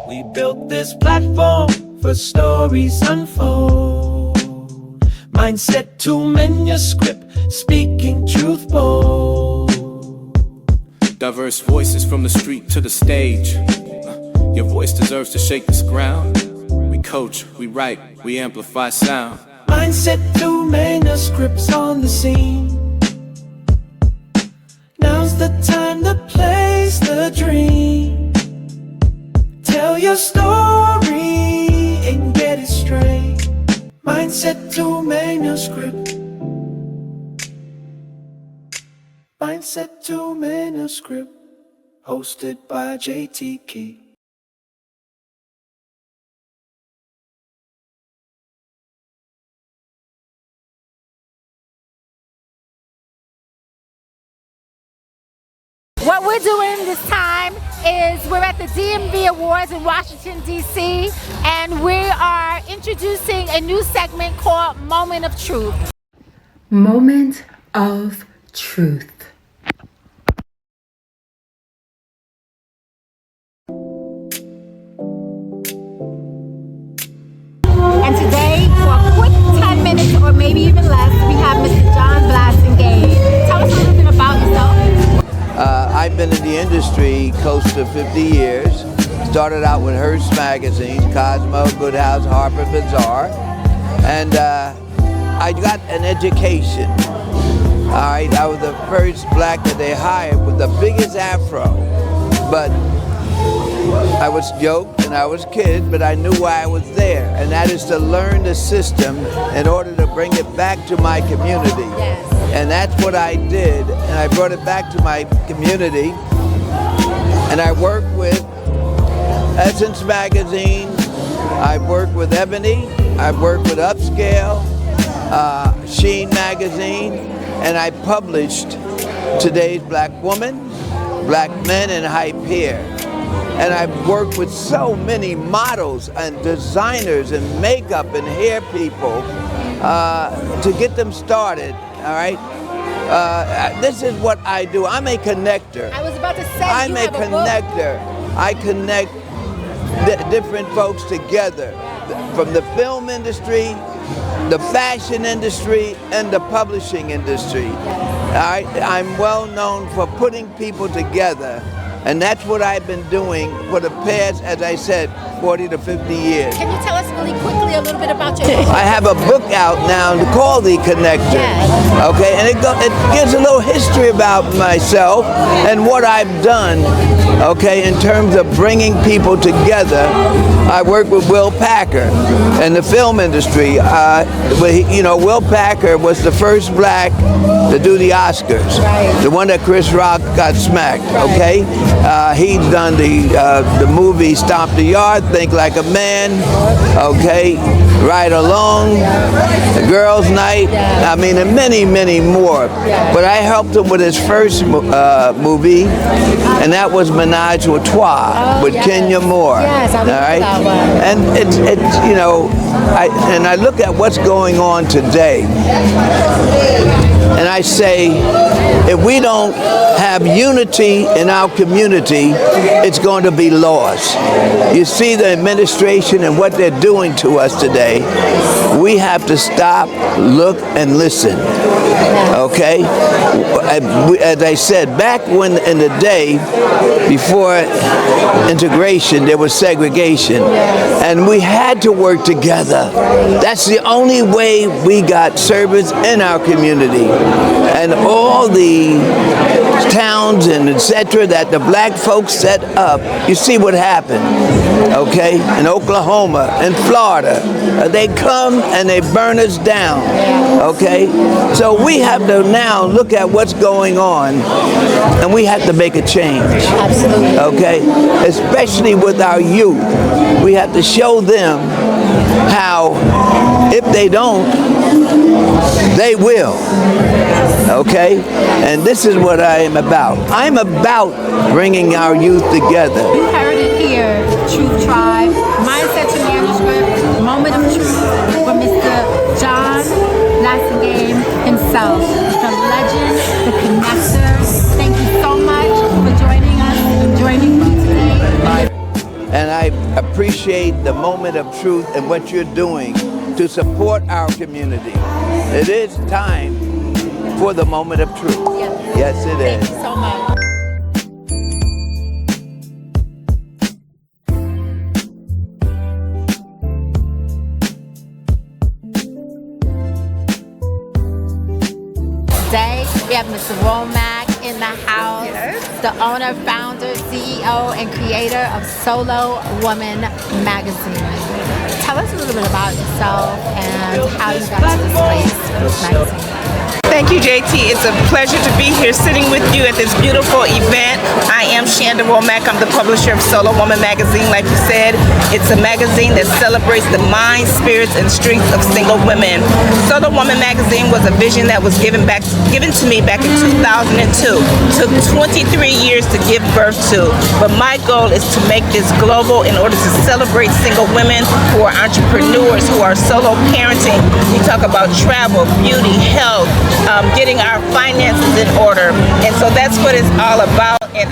We built this platform for stories unfold. Mindset to manuscript, speaking truth bold. Diverse voices from the street to the stage. Your voice deserves to shake this ground. We coach, we write, we amplify sound. Mindset to manuscripts on the scene. Now's the time to place the dream. Tell your story and get it straight. Mindset to manuscript. Mindset to manuscript. Hosted by JT Key. What we're doing this time is we're at the DMV Awards in Washington, D.C., and we are introducing a new segment called Moment of Truth. Moment of Truth. And today, for a quick 10 minutes or maybe even less, we have Mr. John Blassingame. Tell us a little bit about yourself. I've been in the industry close to 50 years. Started out with Hearst magazines, Cosmo, Good House, Harper Bazaar. And I got an education. All right, I was the first black that they hired with the biggest afro. But I was joked and I was kid, but I knew why I was there. And that is to learn the system in order to bring it back to my community. Yes. And that's what I did, and I brought it back to my community. And I worked with Essence Magazine, I've worked with Ebony, I've worked with Upscale, Sheen Magazine, and I published Today's Black Woman, Black Men, and Hype Here. And I've worked with so many models and designers and makeup and hair people to get them started. All right, this is what I do. I'm a connector. I was about to say, I'm a connector. I connect different folks together, from the film industry, the fashion industry, and the publishing industry. All right, I'm well known for putting people together. And that's what I've been doing for the past, as I said, 40 to 50 years. Can you tell us really quickly a little bit about your I have a book out now called The Connector. Yes. Okay, and it gives a little history about myself and what I've done, okay, in terms of bringing people together. I work with Will Packer in the film industry. Will Packer was the first black to do the Oscars. Right. The one that Chris Rock got smacked, okay? He's done the movie Stomp the Yard, Think Like a Man, okay, Ride Along, The Girls' Night, I mean, and many, many more. But I helped him with his first movie, and that was Menage a Trois with Kenya Moore. Yes, I remember that one. And it's I look at what's going on today, and I say, if we don't have unity in our community, it's going to be lost. You see the administration and what they're doing to us today. We have to stop, look, and listen. Okay? As I said, back when in the day, before integration, there was segregation. And we had to work together. That's the only way we got service in our community. And all the towns and etc. that the black folks set up, you see what happened, okay? In Oklahoma, in Florida, they come and they burn us down, okay? So we have to now look at what's going on, and we have to make a change. Absolutely. Okay? Especially with our youth. We have to show them how, if they don't, they will. Okay? And this is what I am about. I'm about bringing our youth together. You heard it here, Truth Tribe, Mindset to Manuscript, Moment of Truth with Mr. John Blassingame himself, the legend, the connector. Thank you so much for joining us and joining me today. And and I appreciate the moment of truth and what you're doing to support our community. It is time for the moment of truth. Yes, it is. Thank you so much. Today, we have Mr. Womack in the house, the owner, founder, CEO, and creator of Solo Woman Magazine. Tell us a little bit about yourself and how you got to this place for this magazine. Thank you, JT. It's a pleasure to be here sitting with you at this beautiful event. I am Chanda Womack. I'm the publisher of Solo Woman Magazine. Like you said, it's a magazine that celebrates the minds, spirits, and strengths of single women. Solo Woman Magazine was a vision that was given to me back in 2002. Took 23 years to give birth to, but my goal is to make this global in order to celebrate single women who are entrepreneurs, who are solo parenting. We talk about travel, beauty, health, getting our finances in order, and so that's what it's all about. And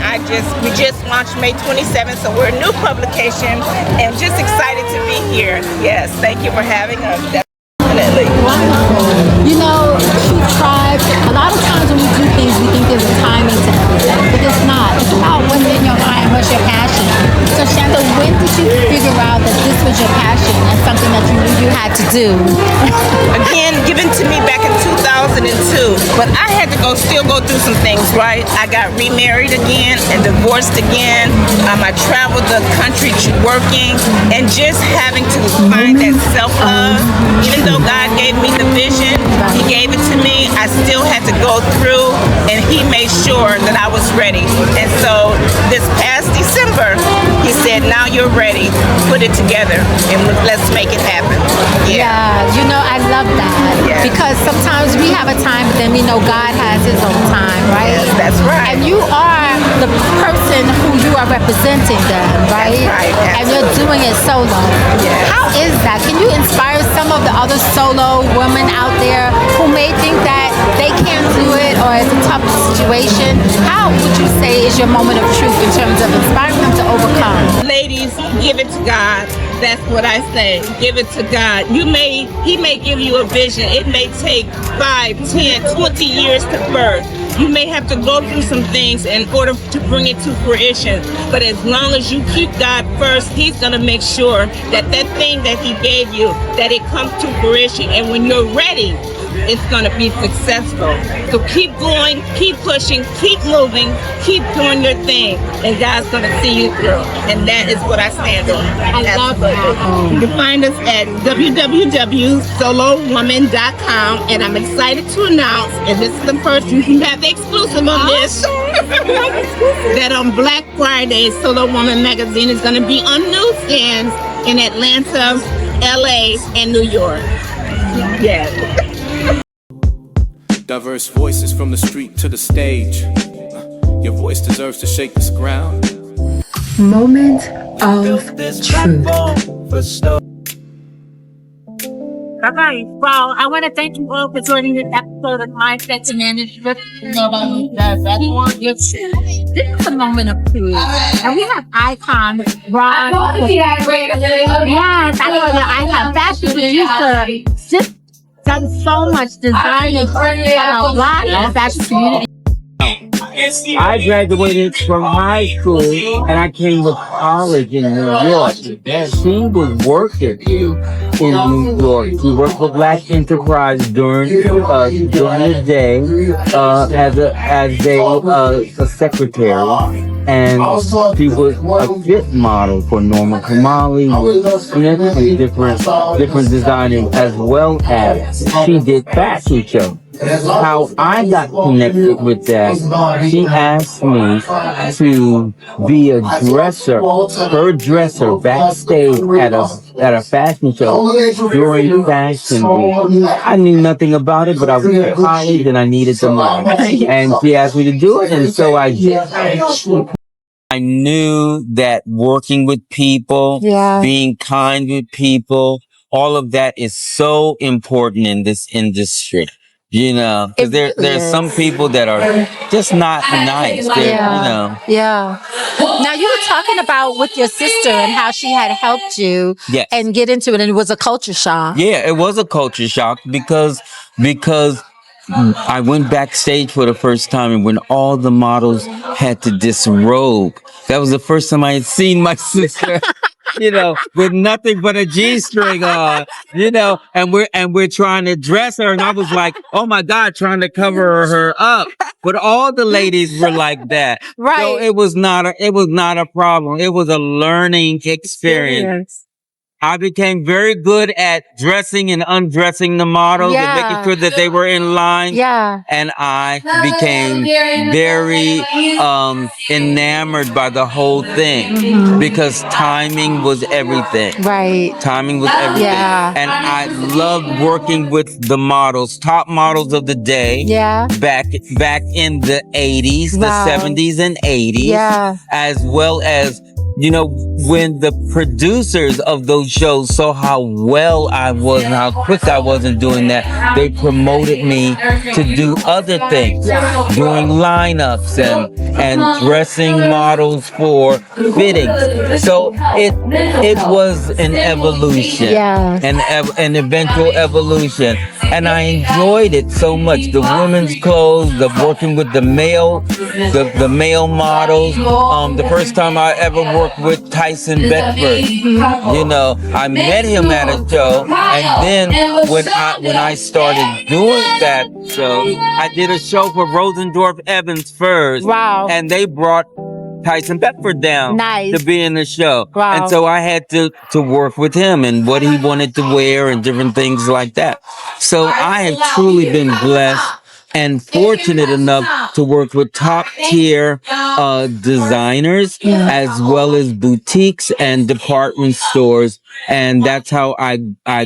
we just launched May 27th, so we're a new publication, and just excited to be here. Yes, thank you for having us. Definitely. You know, True Tribe, a lot of times when we do things, we think there's a timing to everything, but it's not. It's about what's in your mind, what's your passion. So Chanda, when did you figure out that this was your passion and something that you knew you had to do? Again, given to me back in 2002, but I had to still go through some things, right? I got remarried again and divorced again. I traveled the country working and just having to find that self-love. Even though God gave me the vision, He gave it to me, I still had to go through, and He made sure that I was ready. And so this past December, He said, now you're ready, put it together, and let's make it happen. Yeah, you know, I love that. Yeah. Because sometimes we have a time, but then we know God has His own time, right? Yes, that's right. And you are the person who you are representing them, right? That's right, and you're doing it solo. Yes. How is that? Can you inspire some of the other solo women out there who may think that they can't do it or it's a tough situation? How would you say is your moment of truth in terms of inspiring them to overcome? Ladies, give it to God. That's what I say. Give it to God. He may give you a vision. It may take 5, 10, 20 years to birth. You may have to go through some things in order to bring it to fruition. But as long as you keep God first, He's going to make sure that that thing that He gave you, that it comes to fruition. And when you're ready, it's going to be successful. So keep going, keep pushing, keep moving, keep doing your thing, and God's going to see you through. And that is what I stand on. I love that. You can find us at www.solowoman.com, and I'm excited to announce, and this is the first, you can have the exclusive on this, that on Black Friday, Solo Woman Magazine is going to be on newsstands in Atlanta, LA, and New York. Yeah. Diverse voices from the street to the stage. Your voice deserves to shake this ground. Moment of truth. Bye-bye. Well, I want to thank you all for joining this episode of Mindset to Manuscript. Nobody does that. This is a moment of truth. And we have icons, Ron. Yes, I have fashion producer. Just done so much design and creating a lot of fashion community. I graduated from high school and I came to college in New York. She was working in New York. She worked for Black Enterprise during the day as a secretary, and she was a fit model for Norma Kamali and different designers, as well as she did fashion shows. How I got connected with that, she asked me to be a dresser, her dresser backstage at a fashion show during Fashion Week. I knew nothing about it, but I was in college and I needed the money. And she asked me to do it, and so I did. I knew that working with people, being kind with people, all of that is so important in this industry. You know, because there's some people that are just not nice. They're, Yeah. You know. Yeah. Now you were talking about with your sister and how she had helped you Yes. and get into it, and it was a culture shock. Yeah, it was a culture shock because I went backstage for the first time, and when all the models had to disrobe, that was the first time I had seen my sister. You know, with nothing but a G-string on, you know, and we're trying to dress her, and I was like, oh my God, trying to cover her up. But all the ladies were like that. Right. So it was not a problem. It was a learning experience. I became very good at dressing and undressing the models and making sure that they were in line. Yeah. And I became very enamored by the whole thing because timing was everything. Right. Timing was everything. Yeah. And I loved working with the models, top models of the day. Yeah. Back in the 80s, Wow. the 70s and 80s. Yeah. As well as, you know, when the producers of those shows saw how well I was and how quick I was in doing that, they promoted me to do other things, doing lineups and dressing models for fittings. So it was an evolution, an eventual evolution, and I enjoyed it so much. The women's clothes, the working with the male models. The first time I ever worked with Tyson Bedford, you know, I met him at a show, and then when I started doing that show, I did a show for Rosendorf Evans first. Wow. And they brought Tyson Bedford down to be in the show. Wow. And so I had to work with him and what he wanted to wear and different things like that. So I have truly been blessed and fortunate enough to work with top tier designers as well as boutiques and department stores. And that's how I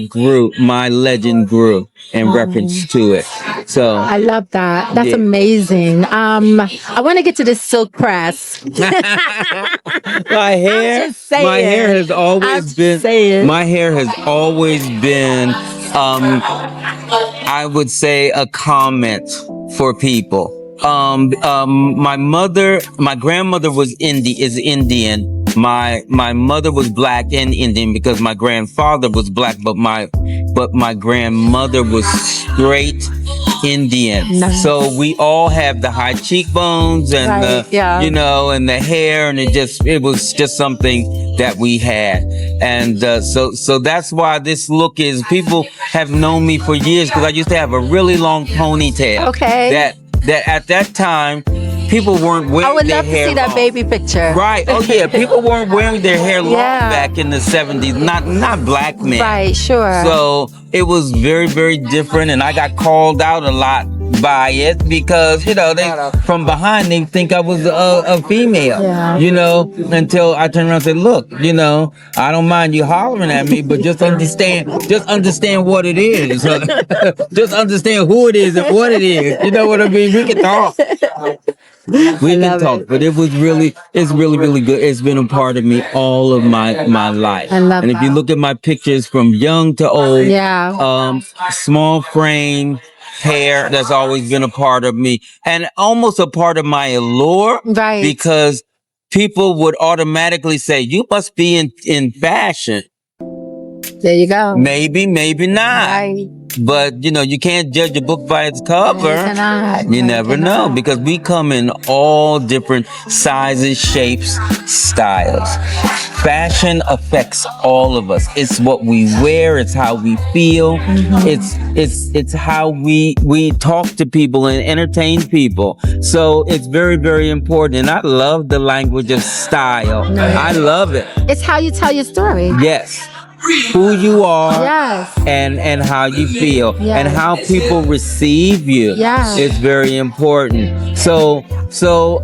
grew. My legend grew in reference to it. So I love that. That's amazing. I want to get to this silk press. my hair has always been I would say a comment for people. My grandmother is Indian. My mother was black and Indian because my grandfather was black, but my grandmother was straight Indian. Nice. So we all have the high cheekbones and you know, and the hair, and it was just something that we had. And so that's why this look is, people have known me for years because I used to have a really long ponytail. Okay. That at that time, people weren't wearing their hair long. I would love to see that baby picture. Right. Oh yeah. People weren't wearing their hair long back in the 70s. Not black men. Right. Sure. So it was very, very different, and I got called out a lot by it because, you know, they from behind they think I was a female. Yeah. You know, until I turned around and said, look, you know, I don't mind you hollering at me, but just understand what it is. Just understand who it is and what it is. You know what I mean? We can talk. We can talk, but it's really good. It's been a part of me all of my life. I love and if you look at my pictures from young to old, small frame, hair, that's always been a part of me and almost a part of my allure. Right. Because people would automatically say, you must be in fashion. There you go. Maybe not. Right. But, you know, you can't judge a book by its cover. You never know, because we come in all different sizes, shapes, styles. Fashion affects all of us. It's what we wear. It's how we feel. It's how we talk to people and entertain people. So it's very, very important. And I love the language of style. I love it. It's how you tell your story. Yes. Who you are, yes, and how you feel, yes, and how people receive you, yes, is very important. So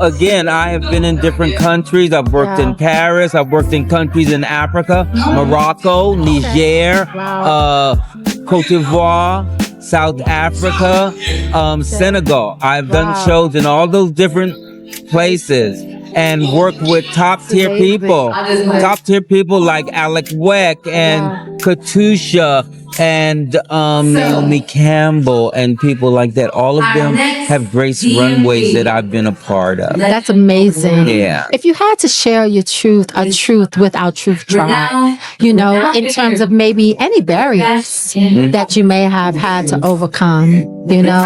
again, I have been in different countries. I've worked in Paris. I've worked in countries in Africa, Morocco, Niger, Cote d'Ivoire, South Africa, Senegal. I've done shows in all those different places. And work with top tier people like Alec Weck and Katusha and Naomi Campbell and people like that. All of them have graced runways that I've been a part of. That's amazing. Yeah. If you had to share your truth, a truth with our truth tribe, you know, in terms of maybe any barriers that you may have had to overcome, you know,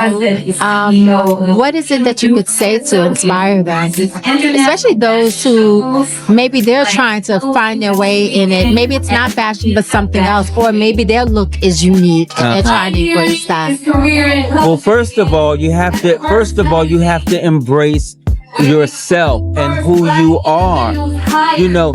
what is it that you could say to inspire them, especially those who maybe they're trying to find their way in it. Maybe it's not fashion, but something else, or maybe their look is unique and they're trying to embrace that. Well, first of all, you have to embrace yourself and who you are. You know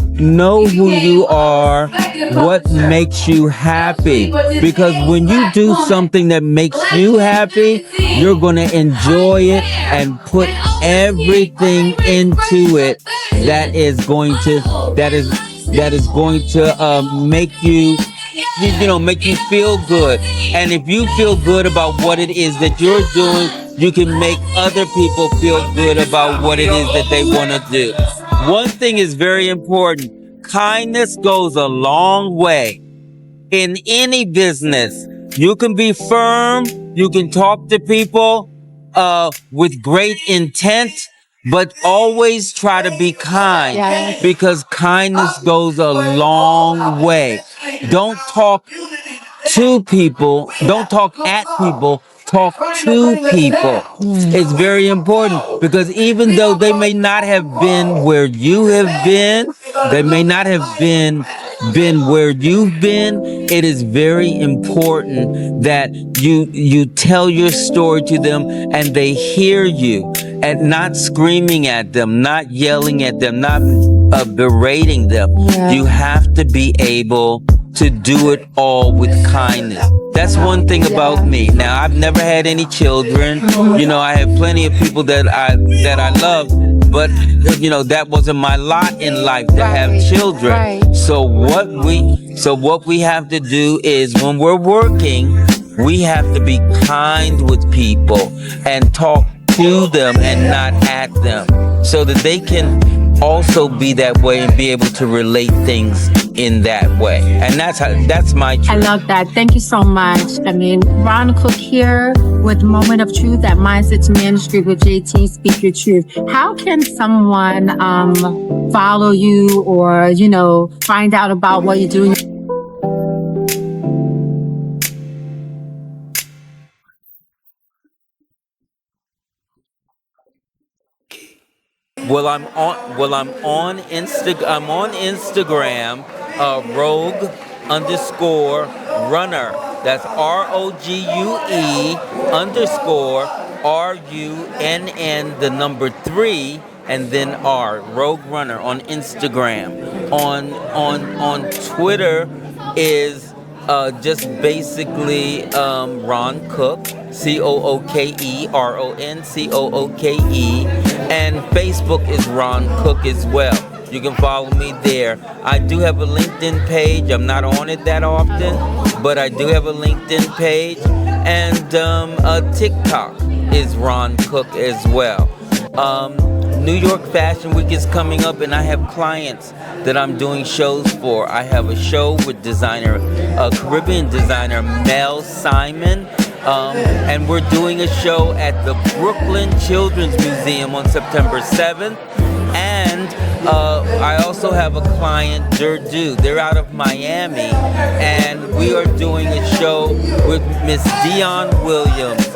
who you are, what makes you happy. Because when you do something that makes you happy, you're going to enjoy it and put everything into it that is going to make you make you feel good. And if you feel good about what it is that you're doing, you can make other people feel good about what it is that they want to do. One thing is very important. Kindness goes a long way in any business. You can be firm. You can talk to people with great intent, but always try to be kind, because kindness goes a long way. Don't talk to people. Don't talk at people. Talk to people. It's very important, because even though they may not have been where you have been, they may not have been where you've been, it is very important that you tell your story to them and they hear you, and not screaming at them, not yelling at them, not berating them. You have to be able to do it all with kindness. That's one thing about me. Now, I've never had any children. You know, I have plenty of people that I love, but you know, that wasn't my lot in life to have children. So what we have to do is, when we're working, we have to be kind with people and talk to them and not at them, so that they can also be that way and be able to relate things in that way. And that's my truth. I love that. Thank you so much. I mean, Ron Cooke here with Moment of Truth at Mindset to Manuscript with JT, Speak Your Truth. How can someone follow you or, you know, find out about what you're doing? Well, I'm on Instagram, rogue_runner. That's ROGUE_RUNN3 and then R, Rogue Runner on Instagram. On Twitter is just basically Ron Cooke, COOKE, and Facebook is Ron Cooke as well. You can follow me there. I do have a LinkedIn page. I'm not on it that often, but I do have a LinkedIn page, and TikTok is Ron Cooke as well. New York Fashion Week is coming up, and I have clients that I'm doing shows for. I have a show with Caribbean designer Mel Simon, and we're doing a show at the Brooklyn Children's Museum on September 7th. And I also have a client, Durdu. They're out of Miami, and we are doing a show with Miss Dion Williams.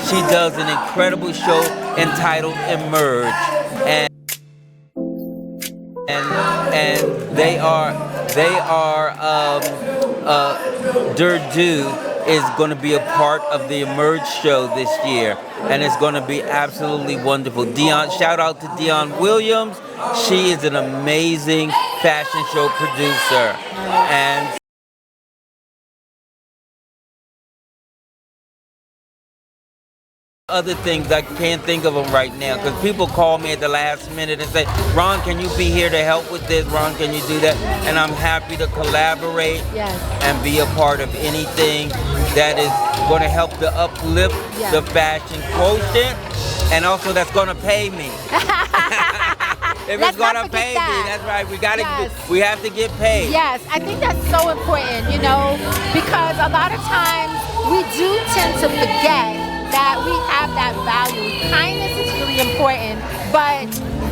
She does an incredible show entitled Emerge, and they are Durdu is going to be a part of the Emerge show this year, and it's going to be absolutely wonderful. Shout out to Dion Williams. She is an amazing fashion show producer, and other things I can't think of them right now, because people call me at the last minute and say, Ron, can you be here to help with this? Ron, can you do that? And I'm happy to collaborate and be a part of anything that is going to help to uplift the fashion quotient, and also that's going to pay me. If Let's it's gonna not forget pay that. me, that's right. We gotta. Yes. We have to get paid. Yes, I think that's so important, you know, because a lot of times we do tend to forget that we have that value. Kindness is really important, but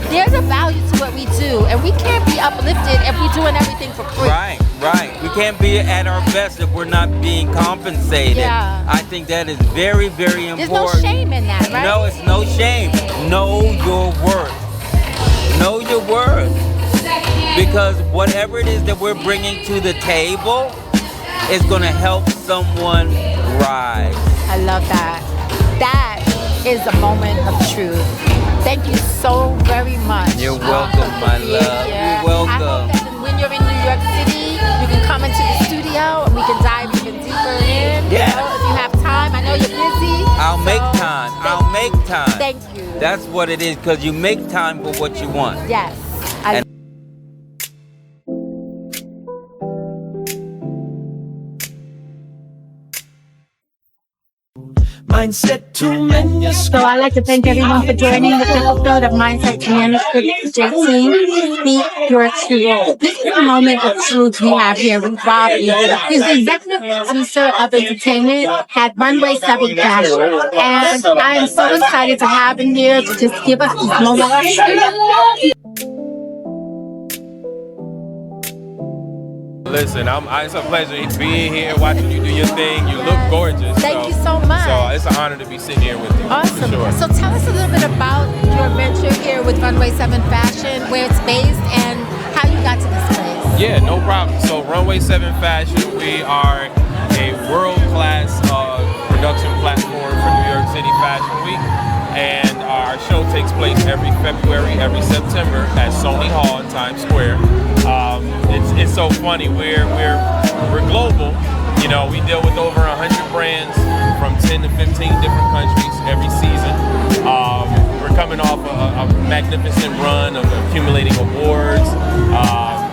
there's a value to what we do, and we can't be uplifted if we're doing everything for free. Right, right. We can't be at our best if we're not being compensated. Yeah. I think that is very, very important. There's no shame in that, right? No, it's no shame. Know your worth. Know your worth. Because whatever it is that we're bringing to the table is going to help someone rise. I love that. That is a moment of truth. Thank you so very much. You're welcome, my being love. here. You're welcome. I hope that when you're in New York City, you can come into the studio and we can dive even deeper in. Yes. You know, if you have time, I know you're busy. I'll make time. I'll make time. Thank you. That's what it is, because you make time for what you want. Yes. Mindset to Manuscript. So I'd like to thank everyone for joining this episode of Mindset to Manuscript. JT, speak your truth. This is a moment of truth we have here with Bobby. He's the executive producer of entertainment at Runway 7 Fashion. And I am so excited to have him here to just give us this moment of truth. Listen, it's a pleasure being here, watching you do your thing. You look gorgeous. Thank you so much. So it's an honor to be sitting here with you. Awesome. For sure. So tell us a little bit about your venture here with Runway 7 Fashion, where it's based, and how you got to this place. Yeah, no problem. So Runway 7 Fashion, we are a world-class production platform for New York City Fashion Week. And our show takes place every February, every September at Sony Hall in Times Square. It's so funny. We're global. You know, we deal with over 100 brands from 10 to 15 different countries every season. We're coming off a magnificent run of accumulating awards.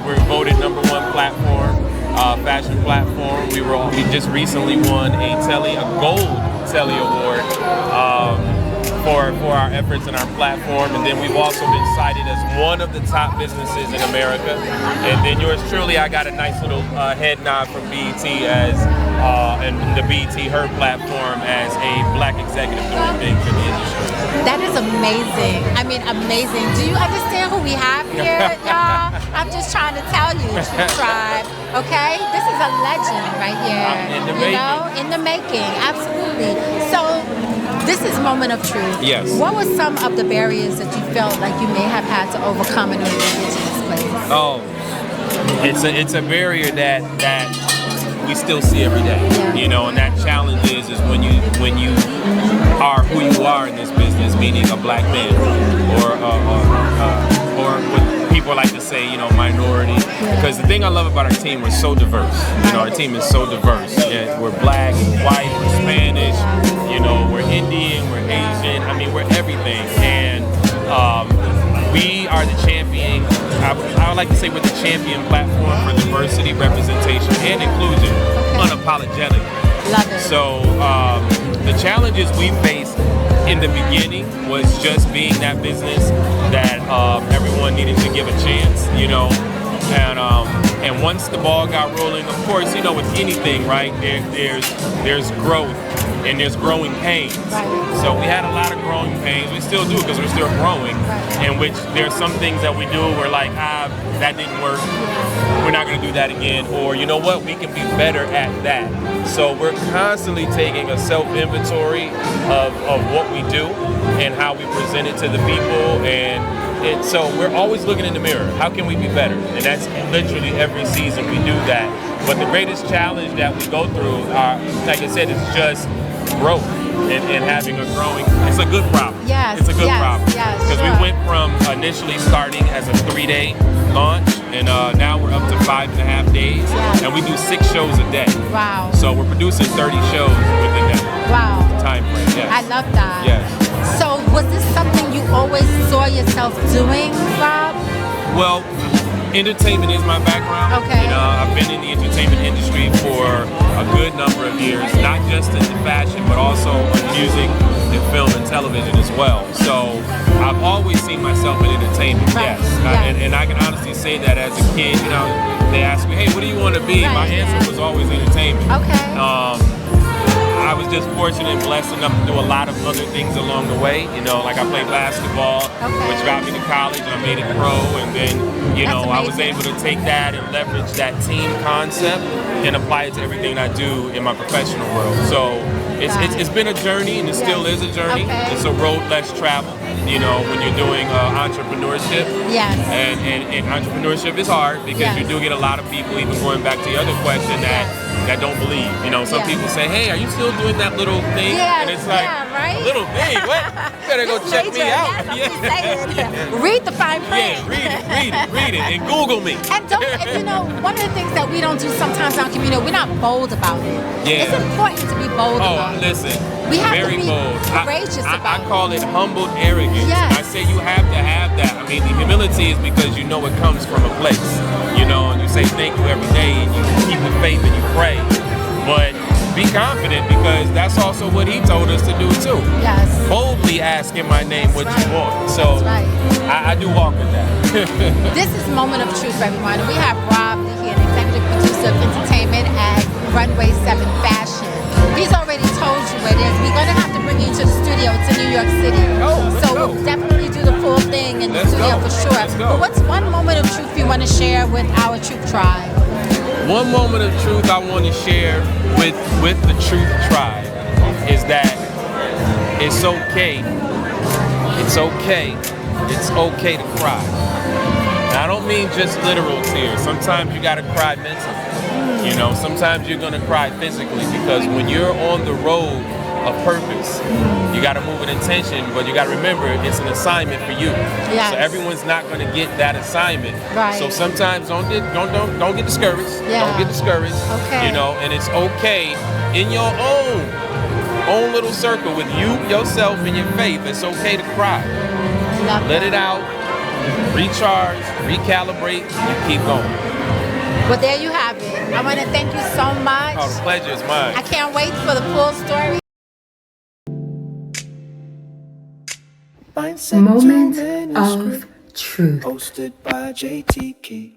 We're voted #1 platform, fashion platform. We just recently won a gold Telly Award. For our efforts and our platform, and then we've also been cited as one of the top businesses in America. And then yours truly, I got a nice little head nod from BET and the BET Her platform as a black executive doing things in the industry. That is amazing. I mean, amazing. Do you understand who we have here, y'all? I'm just trying to tell you, True Tribe. Okay, this is a legend right here. In the making, absolutely. So. This is moment of truth. Yes. What were some of the barriers that you felt like you may have had to overcome in order to get to this place? Oh, it's a barrier that we still see every day. Yeah. You know, and that challenge is when you are who you are in this business, meaning a black man, or what people like to say, you know, minority. Because the thing I love about our team, we're so diverse. You know, our team is so diverse. Yeah, we're black, we're white, we're Spanish. You know, we're Indian, we're Asian. I mean, we're everything. And we are the champion. I would like to say we're the champion platform for diversity, representation, and inclusion, unapologetically. Love it. So the challenges we faced in the beginning was just being that business that everyone needed to give a chance, you know. And once the ball got rolling, of course, you know, with anything, right, there's growth and there's growing pains. Right. So we had a lot of growing pains. We still do, because we're still growing. Right. In which there's some things that we do, we're like, that didn't work. We're not going to do that again. Or, you know what, we can be better at that. So we're constantly taking a self-inventory of what we do and how we present it to the people. And so we're always looking in the mirror. How can we be better? And that's literally every season we do that. But the greatest challenge that we go through, like I said, is just growth and having a growing. It's a good problem. Yes, it's a good problem. Yes, because sure. we went from initially starting as a 3-day launch, and now we're up to 5.5 days, and we do 6 shows a day. Wow. So we're producing 30 shows within that time frame. Yes. I love that. Yes. So was this something you always saw yourself doing, Rob? Well, Entertainment is my background. Okay. You know, I've been in the entertainment industry for a good number of years, not just in the fashion, but also in music and film and television as well. So I've always seen myself in entertainment, Right. yes. Yeah. And I can honestly say that as a kid, you know, they asked me, hey, what do you want to be? My Right, answer was always entertainment. Okay. I was just fortunate and blessed enough to do a lot of other things along the way. You know, like I played basketball, which got me to college, and I made it pro, and then, you know, I was able to take that and leverage that team concept and apply it to everything I do in my professional world. So it's been a journey, and it still is a journey. Okay. It's a road less traveled, you know, when you're doing entrepreneurship. Yes. And entrepreneurship is hard because Yes. you do get a lot of people, even going back to the other question, that don't believe. You know, some people say, hey, are you still doing that little thing? Yes, And it's like, right? a little thing? What? You better go It's check major. me out. Yes, I'm saying. Read the fine print. Yeah, read it, and Google me. And you know, one of the things that we don't do sometimes in our community, we're not bold about it. Yeah. It's important to be bold about it. Listen, We have very to be bold. courageous I about it. call it humbled arrogance. Yes. I say you have to have that. I mean, the humility is because you know it comes from a place. You know, and you say thank you every day, and you keep the faith and you pray. But be confident, because that's also what he told us to do too. Yes. Boldly ask in my name what you want. So That's right. I do walk with that. This is Moment of Truth, everyone. And we have Rob here, the executive producer of entertainment at Runway 7 Fashion. He's already told you what it is. We're going to have to bring you to the studio to New York City. Let's go. We'll definitely do the full thing in the studio for sure. Let's go. But what's one moment of truth you want to share with our Truth Tribe? One moment of truth I want to share with the Truth Tribe is that it's okay. It's okay. It's okay to cry. Now, I don't mean just literal tears. Sometimes you gotta cry mentally. You know, sometimes you're gonna cry physically, because when you're on the road of purpose, you gotta move with intention, but you gotta remember it's an assignment for you. Yes. So everyone's not gonna get that assignment. Right. So sometimes don't get discouraged. Yeah. Don't get discouraged. Okay. You know, and it's okay in your own little circle with you, yourself, and your faith. It's okay to cry. Let it out, recharge, recalibrate, and keep going. Well, there you have it. I want to thank you so much. Oh, the pleasure is mine. I can't wait for the full story. Mindset to Moment Manuscript, of truth. hosted by JT Key.